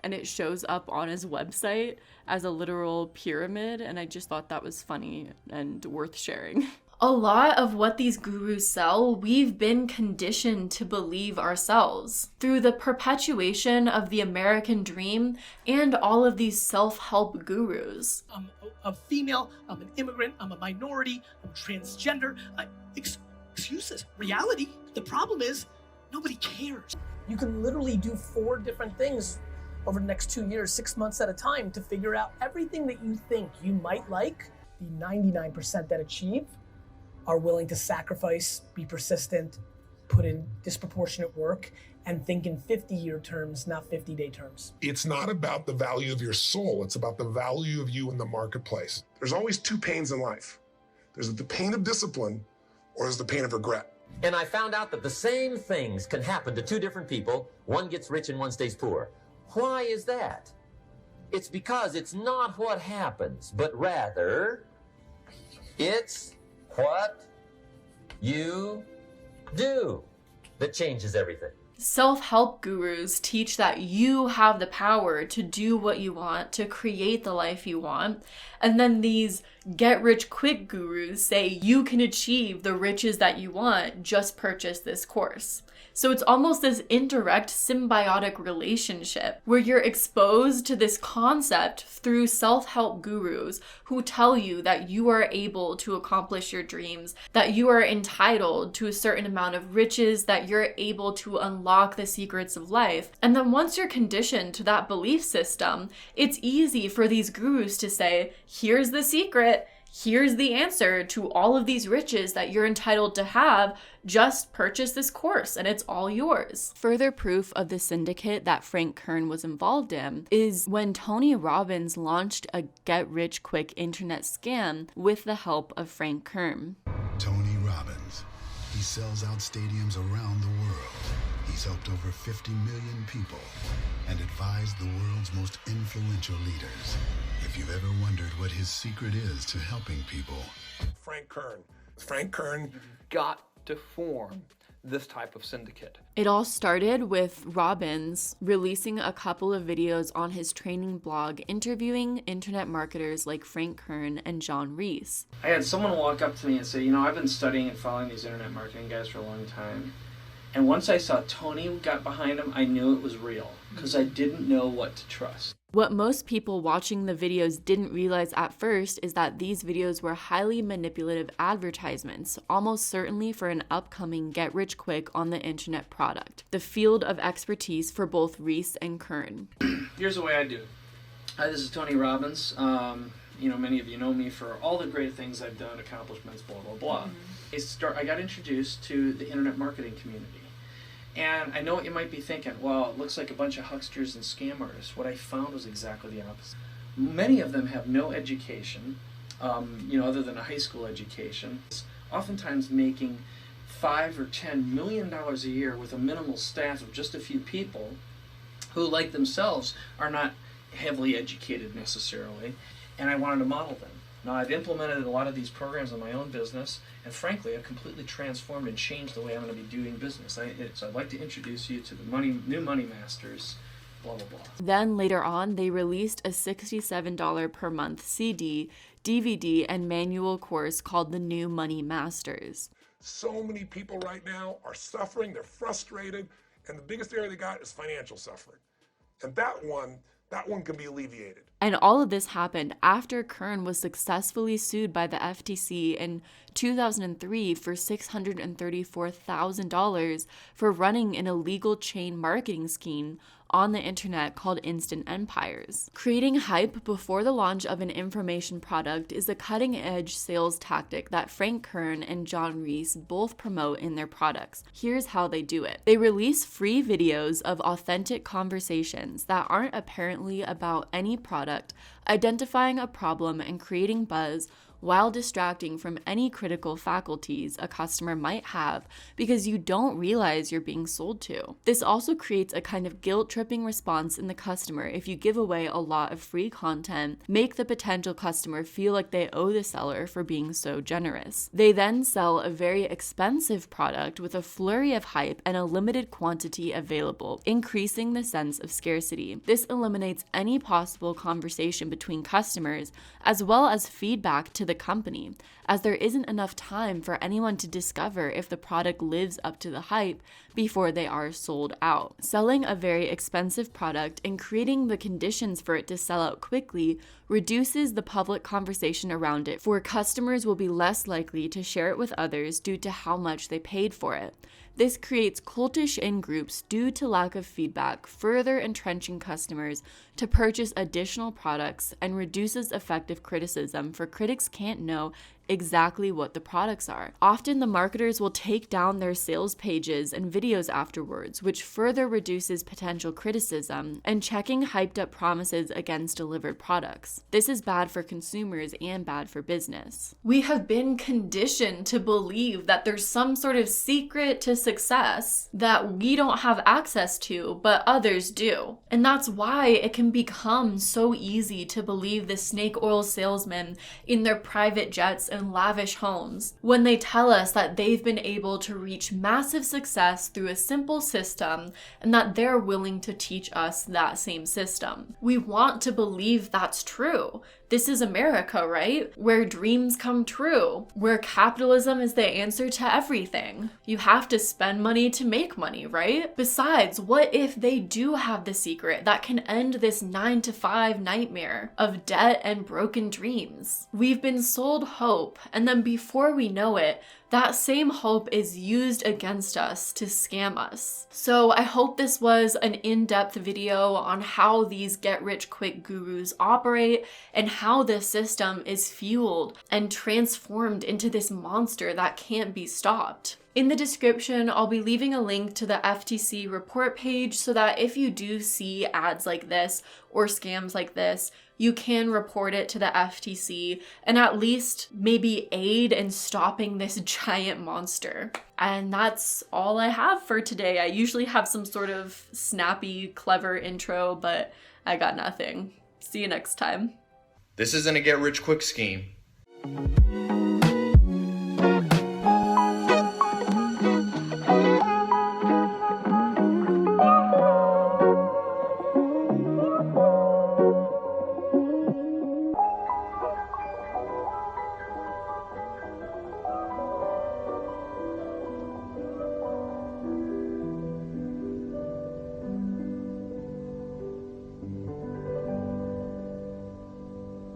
and it shows up on his website as a literal pyramid, and I just thought that was funny and worth sharing. A lot of what these gurus sell, we've been conditioned to believe ourselves through the perpetuation of the American dream and all of these self-help gurus. I'm a female, I'm an immigrant, I'm a minority, I'm transgender. Excuses. Reality, the problem is nobody cares. You can literally do 4 different things over the next 2 years, 6 months at a time, to figure out everything that you think you might like. The 99% that achieve are willing to sacrifice, be persistent, put in disproportionate work, and think in 50-year terms, not 50-day terms. It's not about the value of your soul. It's about the value of you in the marketplace. There's always 2 pains in life. There's the pain of discipline, or there's the pain of regret. And I found out that the same things can happen to 2 different people. One gets rich and one stays poor. Why is that? It's because it's not what happens, but rather it's what you do that changes everything. Self-help gurus teach that you have the power to do what you want, to create the life you want. And then these get-rich-quick gurus say you can achieve the riches that you want, just purchase this course. So it's almost this indirect symbiotic relationship where you're exposed to this concept through self-help gurus who tell you that you are able to accomplish your dreams, that you are entitled to a certain amount of riches, that you're able to unlock the secrets of life. And then once you're conditioned to that belief system, it's easy for these gurus to say, here's the secret, here's the answer to all of these riches that you're entitled to have. Just purchase this course and it's all yours. Further proof of the syndicate that Frank Kern was involved in is when Tony Robbins launched a get-rich-quick internet scam with the help of Frank Kern. Tony Robbins. He sells out stadiums around the world. He's helped over 50 million people and advised the world's most influential leaders. If you've ever wondered what his secret is to helping people, Frank Kern. Got to form this type of syndicate. It all started with Robbins releasing a couple of videos on his training blog interviewing internet marketers like Frank Kern and John Reese. I had someone walk up to me and say, you know, I've been studying and following these internet marketing guys for a long time. And once I saw Tony got behind him, I knew it was real because I didn't know what to trust. What most people watching the videos didn't realize at first is that these videos were highly manipulative advertisements, almost certainly for an upcoming get-rich-quick on the internet product, the field of expertise for both Reese and Kern. Here's the way I do it. Hi, this is Tony Robbins. You know, many of you know me for all the great things I've done, accomplishments, blah, blah, blah. I got introduced to the internet marketing community. And I know what you might be thinking, well, it looks like a bunch of hucksters and scam artists. What I found was exactly the opposite. Many of them have no education, you know, other than a high school education. Oftentimes making $5 or $10 million a year with a minimal staff of just a few people who, like themselves, are not heavily educated necessarily. And I wanted to model them. Now, I've implemented a lot of these programs in my own business, and frankly, I've completely transformed and changed the way I'm going to be doing business. So I'd like to introduce you to the new money masters blah, blah, blah. Then later on, they released a $67 per month CD, DVD, and manual course called The New Money Masters. So many people right now are suffering, they're frustrated, and the biggest area they got is financial suffering. And that one can be alleviated. And all of this happened after Kern was successfully sued by the FTC in 2003 for $634,000 for running an illegal chain marketing scheme on the internet called Instant Empires. Creating hype before the launch of an information product is a cutting-edge sales tactic that Frank Kern and John Reese both promote in their products. Here's how they do it. They release free videos of authentic conversations that aren't apparently about any product, identifying a problem and creating buzz while distracting from any critical faculties a customer might have because you don't realize you're being sold to. This also creates a kind of guilt-tripping response in the customer if you give away a lot of free content, make the potential customer feel like they owe the seller for being so generous. They then sell a very expensive product with a flurry of hype and a limited quantity available, increasing the sense of scarcity. This eliminates any possible conversation between customers as well as feedback to the company, as there isn't enough time for anyone to discover if the product lives up to the hype before they are sold out. Selling a very expensive product and creating the conditions for it to sell out quickly reduces the public conversation around it, for customers will be less likely to share it with others due to how much they paid for it. This creates cultish in-groups due to lack of feedback, further entrenching customers to purchase additional products and reduces effective criticism, for critics can't know exactly what the products are. Often the marketers will take down their sales pages and videos afterwards, which further reduces potential criticism and checking hyped up promises against delivered products. This is bad for consumers and bad for business. We have been conditioned to believe that there's some sort of secret to success that we don't have access to, but others do. And that's why it can become so easy to believe the snake oil salesmen in their private jets and lavish homes when they tell us that they've been able to reach massive success through a simple system and that they're willing to teach us that same system. We want to believe that's true. This is America, right? Where dreams come true, where capitalism is the answer to everything. You have to spend money to make money, right? Besides, what if they do have the secret that can end this 9-to-5 nightmare of debt and broken dreams? We've been sold hope, and then before we know it, that same hope is used against us to scam us. So I hope this was an in-depth video on how these get-rich-quick gurus operate and how this system is fueled and transformed into this monster that can't be stopped. In the description, I'll be leaving a link to the FTC report page so that if you do see ads like this or scams like this, you can report it to the FTC and at least maybe aid in stopping this giant monster. And that's all I have for today. I usually have some sort of snappy, clever intro, but I got nothing. See you next time. This isn't a get-rich-quick scheme.